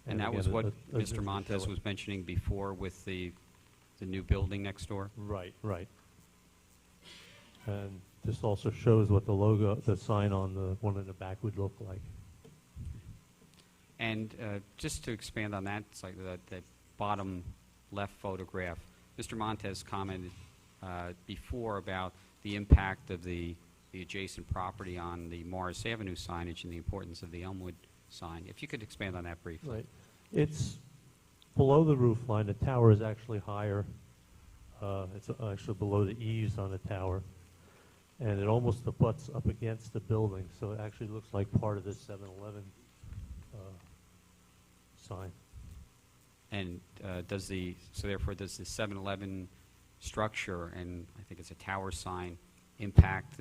And that again, was what a Mr. zoom to Montez show it. was mentioning before with the new building next door? Right, right. And this also shows what the logo, the sign on the one in the back would look like. And just to expand on that, it's like that bottom left photograph, Mr. Montez commented before about the impact of the adjacent property on the Morris Avenue signage and the importance of the Elmwood sign. If you could expand on that briefly. Right. It's below the roof line. The tower is actually higher. It's actually below the eaves on the tower. And it almost abuts up against the building, so it actually looks like part of this 7-Eleven sign. And so therefore does the 7-Eleven structure, and I think it's a tower sign, impact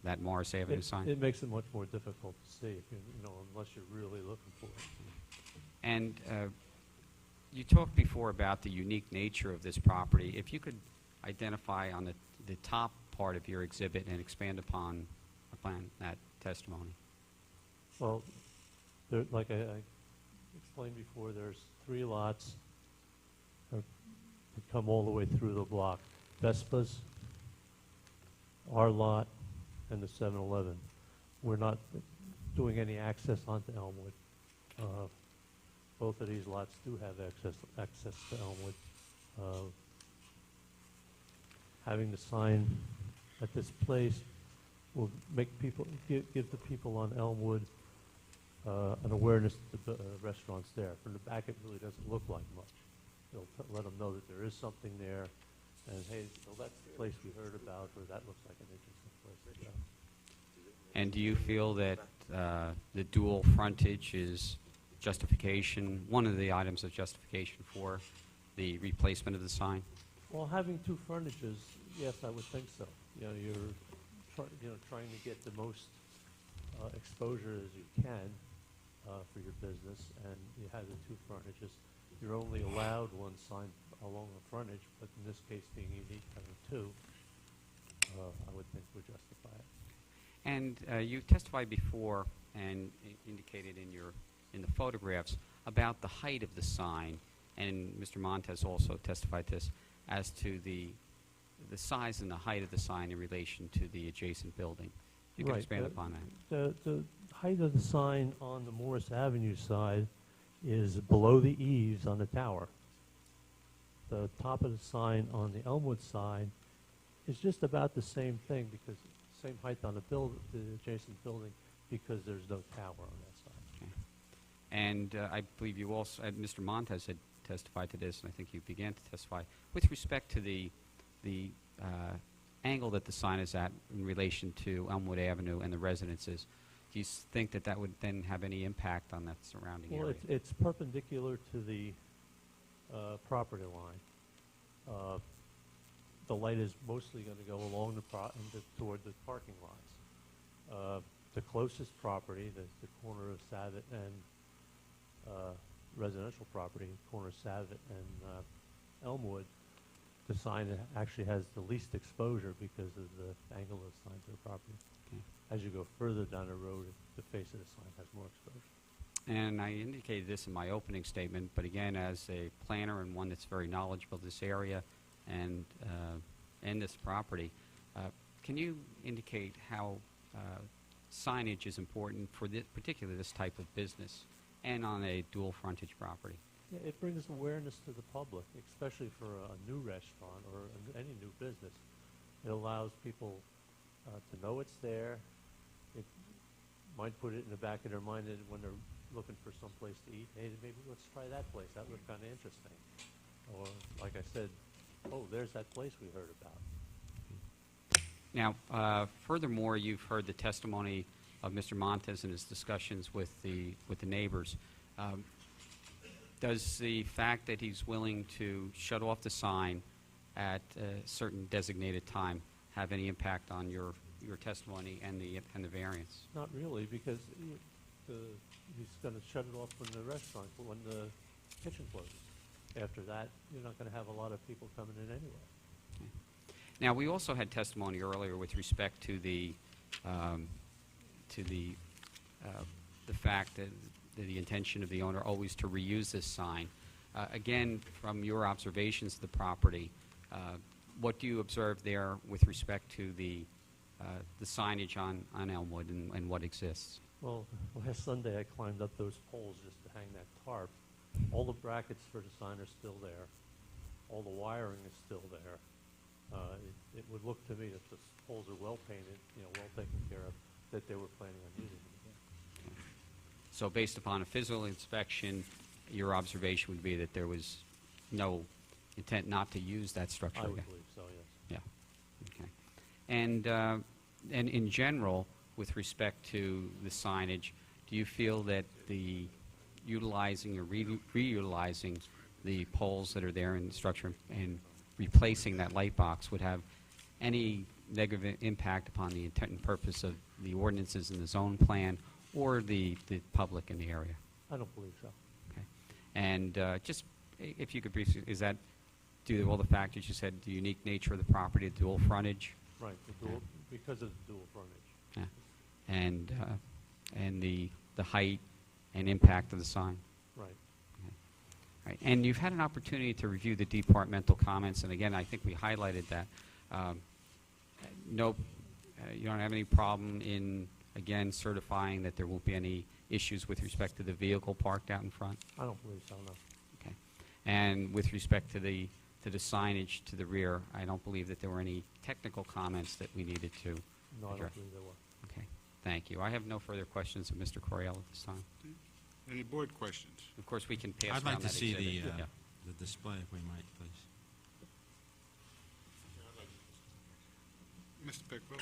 that Morris Avenue sign? It makes it much more difficult to see, if unless you're really looking for it. And you talked before about the unique nature of this property. If you could identify on the top part of your exhibit and expand upon that testimony. Well, like I explained before, there's 3 lots that come all the way through the block. Vespa's, our lot, and the 7-Eleven. We're not doing any access onto Elmwood. Both of these lots do have access to Elmwood. Having the sign at this place will make people give the people on Elmwood an awareness to the restaurants there. From the back, it really doesn't look like much. It'll let them know that there is something there, and hey, well, that's the place we heard about, or that looks like an interesting place to go. And do you feel that the dual frontage is justification, one of the items of justification for the replacement of the sign? Well, having 2 frontages, yes, I would think so. You're trying to get the most exposure as you can for your business, and you have the 2 frontages. You're only allowed 1 sign along the frontage, but in this case, being unique, having 2, I would think would justify it. And you testified before and indicated in the photographs about the height of the sign, and Mr. Montez also testified to this as to the size and the height of the sign in relation to the adjacent building. You can expand upon that. The height of the sign on the Morris Avenue side is below the eaves on the tower. The top of the sign on the Elmwood side is just about the same thing, because same height on the adjacent building, because there's no tower on that side. Okay. And I believe you also, Mr. Montez had testified to this, and I think you began to testify with respect to the angle that the sign is at in relation to Elmwood Avenue and the residences. Do you think that would then have any impact on that surrounding area? Well, it's perpendicular to the property line. The light is mostly going to go along toward the parking lots. The closest property, the corner of Savitt and residential property, corner of Savitt and Elmwood, the sign actually has the least exposure because of the angle of the sign to the property. Okay. As you go further down the road, the face of the sign has more exposure. And I indicated this in my opening statement, but again, as a planner and one that's very knowledgeable of this area and this property, can you indicate how signage is important for particularly this type of business and on a dual frontage property? Yeah, it brings awareness to the public, especially for a new restaurant or any new business. It allows people to know it's there. It might put it in the back of their mind that when they're looking for some place to eat, hey, maybe let's try that place. That looked kind of interesting. Or, like I said, oh, there's that place we heard about. Now, furthermore, you've heard the testimony of Mr. Montez in his discussions with the neighbors. Does the fact that he's willing to shut off the sign at a certain designated time have any impact on your testimony and the variance? Not really, because he's going to shut it off when the kitchen closes. After that, you're not going to have a lot of people coming in anyway. Okay. Now, we also had testimony earlier with respect to the fact that the intention of the owner always to reuse this sign. Again, from your observations of the property, what do you observe there with respect to the signage on Elmwood and what exists? Well, last Sunday I climbed up those poles just to hang that tarp. All the brackets for the sign are still there. All the wiring is still there. It would look to me that the poles are well painted, well taken care of, that they were planning on using it again. So based upon a physical inspection, your observation would be that there was no intent not to use that structure I would again? believe so, yes. Yeah. Okay. And in general, with respect to the signage, do you feel that the utilizing or reutilizing the poles that are there in the structure and replacing that light box would have any negative impact upon the intent and purpose of the ordinances in the zone plan or the public in the area? I don't believe so. Okay. And just if you could briefly, is that due to all the factors you said, the unique nature of the property, the dual frontage? Right, because of the dual frontage. Yeah. And the height and impact of the sign? Right. Right. And you've had an opportunity to review the departmental comments, and again, I think we highlighted that. No, you don't have any problem in, again, certifying that there won't be any issues with respect to the vehicle parked out in front? I don't believe so, no. Okay. And with respect to the signage to the rear, I don't believe that there were any technical comments that we needed to No, I address. don't believe there were. Okay. Thank you. I have no further questions of Mr. Coriel at this time. Any board questions? Of course, we can pass I'd around like to that see exhibit. the Yeah. display, if we might, please. Mr. Pickle?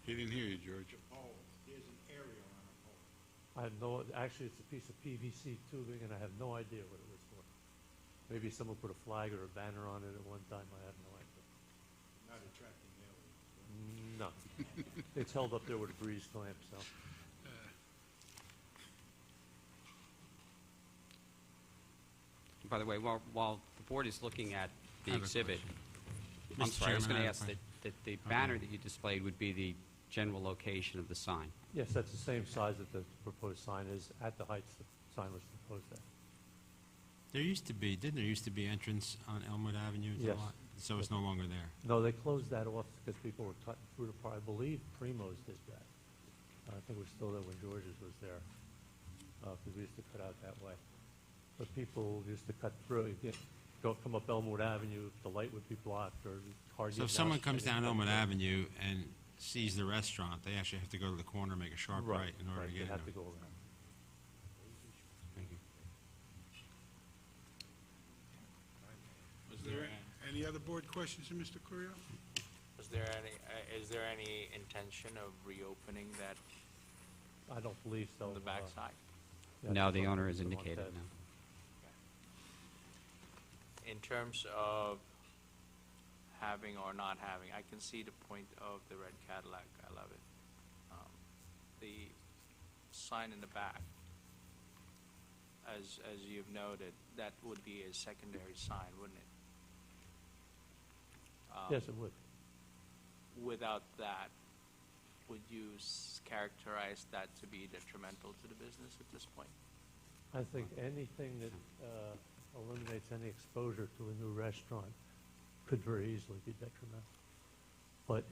He didn't hear you, George. I have no, actually, it's a piece of PVC tubing, and I have no idea what it was for. Maybe someone put a flag or a banner on it at one time, I have no idea. Not attracting aliens. No. It's held up there with a grease clamp, so. By the way, while the board is looking at the I have a exhibit, question. I'm Mr. sorry, I was Chairman, going to I ask have a that the banner that you displayed would be the general location of the sign. Yes, that's the same size that the proposed sign is, at the heights the sign was proposed at. Didn't there used to be entrance on Elmwood Avenue to the Yes. lot? So it's no longer there. No, they closed that off because people were cutting through the park. I believe Primo's did that. I think it was still there when George's was there, because we used to cut out that way. But people used to cut through, come up Elmwood Avenue, the light would be blocked, or hard to So get if someone out, comes and down cut Elmwood through. Avenue and sees the restaurant, they actually have to go to the corner, make a sharp right in order to Right, get they in. have to go around. Thank you. Was there any other board questions of Mr. Curiel? Is there any intention of reopening that I don't believe so. on the backside? Yeah, No, that's the what owner has Mr. indicated Montez- no. In terms of having or not having, I can see the point of the red Cadillac, I love it. The sign in the back, as you've noted, that would be a secondary sign, wouldn't it? Yes, it would. Without that, would you characterize that to be detrimental to the business at this point? I think anything that eliminates any exposure to a new restaurant could very easily be detrimental. But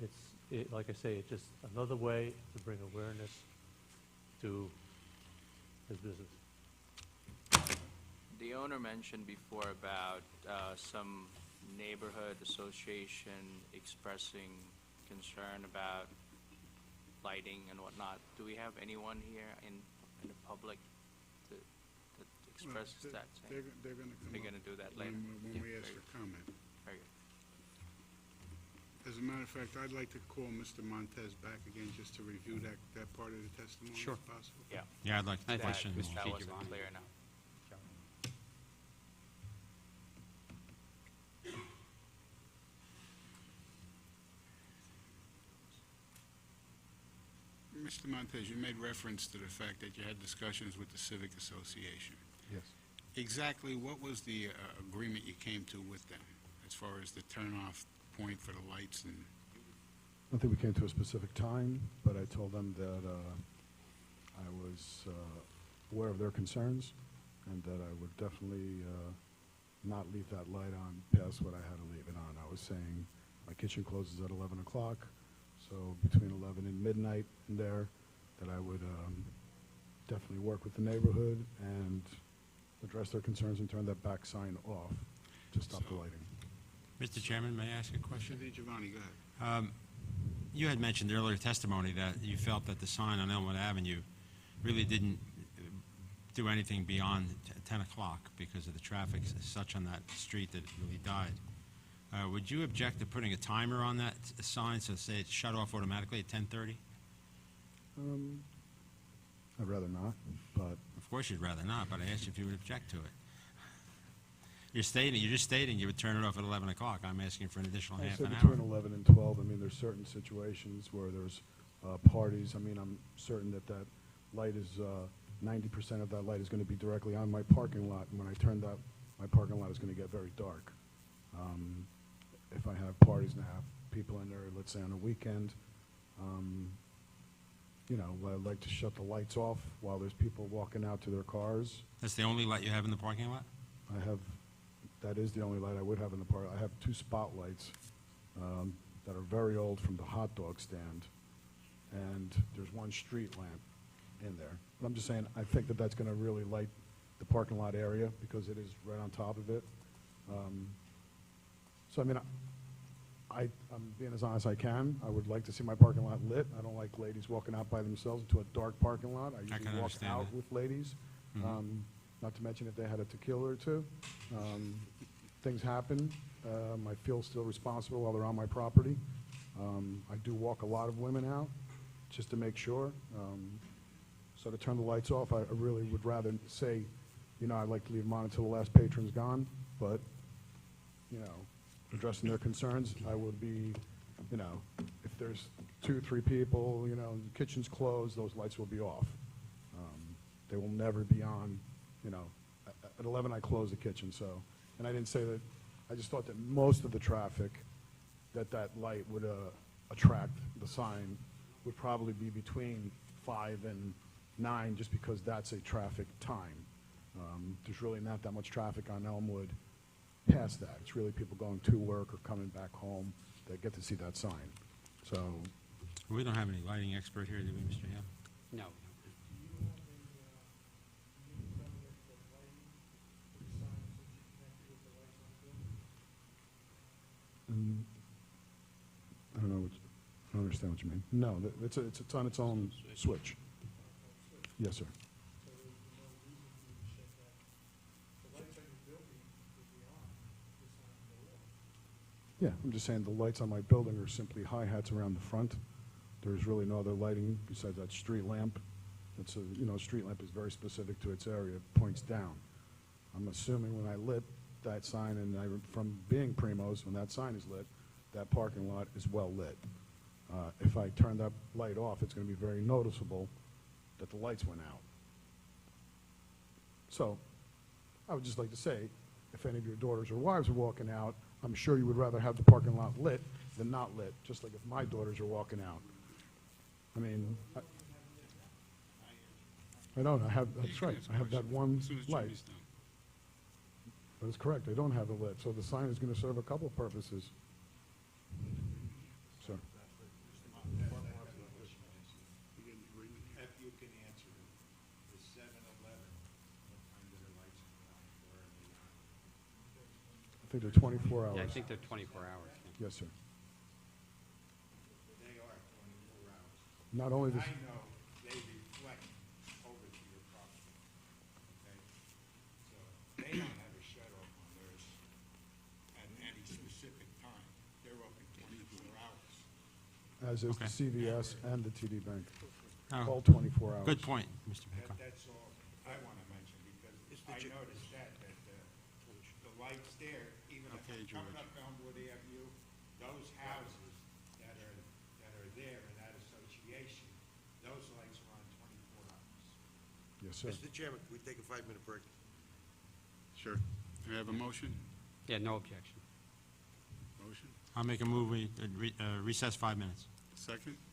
like I say, it's just another way to bring awareness to his business. The owner mentioned before about some neighborhood association expressing concern about lighting and whatnot. Do we have anyone here in the public that expresses that? They're going to come They're up going to do that later? when we Yeah, ask very for comment. Very good. As a matter of fact, I'd like to call Mr. Montez back again just to review that part of the testimony, Sure. if possible. Yeah. Yeah, I'd like to I think question. Mr. That Chief wasn't Giovanni. clear enough. Mr. Montez, you made reference to the fact that you had discussions with the Civic Association. Yes. Exactly what was the agreement you came to with them as far as the turn-off point for the lights and don't think we came to a specific time, but I told them that I was aware of their concerns and that I would definitely not leave that light on past what I had to leave it on. I was saying my kitchen closes at 11 o'clock, so between 11 and midnight in there, that I would definitely work with the neighborhood and address their concerns and turn that back sign off to stop the lighting. Mr. Chairman, may I ask a Mr. question? DiGiovanni, go ahead. You had mentioned earlier testimony that you felt that the sign on Elmwood Avenue really didn't do anything beyond 10 o'clock because of the traffic such on that street that it really died. Would you object to putting a timer on that sign, so say it's shut off automatically at 10:30? I'd rather not, but Of course you'd rather not, but I asked you if you would object to it. You're just stating you would turn it off at 11 o'clock. I'm asking for an additional I half said an hour. between 11 and 12. I mean, there's certain situations where there's parties. I mean, I'm certain that that light is, 90% of that light is going to be directly on my parking lot. And when I turn that, my parking lot is going to get very dark. If I have parties and I have people in there, let's say on a weekend, you know, I like to shut the lights off while there's people walking out to their cars. That's the only light you have in the parking lot? I have, that is the only light I would have in the park. I have 2 spotlights that are very old from the hot dog stand, and there's 1 street lamp in there. But I'm just saying, I think that that's going to really light the parking lot area because it is right on top of it. So, I mean, I'm being as honest as I can. I would like to see my parking lot lit. I don't like ladies walking out by themselves into a dark parking lot. I can usually walk understand out that. with ladies. Not to mention if they had a tequila or two. Things happen. I feel still responsible while they're on my property. I do walk a lot of women out just to make sure. So to turn the lights off, I really would rather say, you know, I'd like to leave them on until the last patron's gone, but, you know, addressing their concerns, I would be, you know, if there's 2, 3 people, you know, the kitchen's closed, those lights will be off. They will never be on, you know, at 11 I close the kitchen, so, and I didn't say that, I just thought that most of the traffic that light would attract, the sign, would probably be between 5 and 9, just because that's a traffic time. There's really not that much traffic on Elmwood past that. It's really people going to work or coming back home that get to see that sign. So, We don't have any lighting expert here, do we, Mr. Hale? No. I don't know, I don't understand what you mean. No, it's on its own switch. Yes, sir. Yeah, I'm just saying the lights on my building are simply hi-hats around the front. There's really no other lighting besides that street lamp. It's a, you know, street lamp is very specific to its area, it points down. I'm assuming when I lit that sign, and from being Primo's, when that sign is lit, that parking lot is well lit. If I turn that light off, it's going to be very noticeable that the lights went out. So, I would just like to say, if any of your daughters or wives are walking out, I'm sure you would rather have the parking lot lit than not lit, just like if my daughters are walking out. I mean, I don't, that's right, I have that one As soon as light. Jimmy's done. That is correct, I don't have it lit, so the sign is going to serve a couple of purposes. Sir. You get an agreement? If you can answer it, the 7-Eleven, what time do their lights come on, or are they on? I think they're 24 hours. Yeah, I think they're 24 hours. Yeah. Yes, sir. They are 24 hours. Not only this, I know they reflect over to your property, okay? So they don't have a shut off on theirs at any specific time. They're open 24 hours. as is the Okay. CVS and the TD Bank, Oh, all 24 hours. good point, Mr. Pickle. That's all I want to mention, because I noticed that the lights there, even if Okay, I'm coming George. up Elmwood Avenue, those houses that are there in that association, those lights are on 24 hours. Yes, sir. Mr. Chairman, can we take a 5-minute break? Sure. Do I have a motion? Yeah, no objection. Motion? I'll make a move, we recess 5 minutes. Second?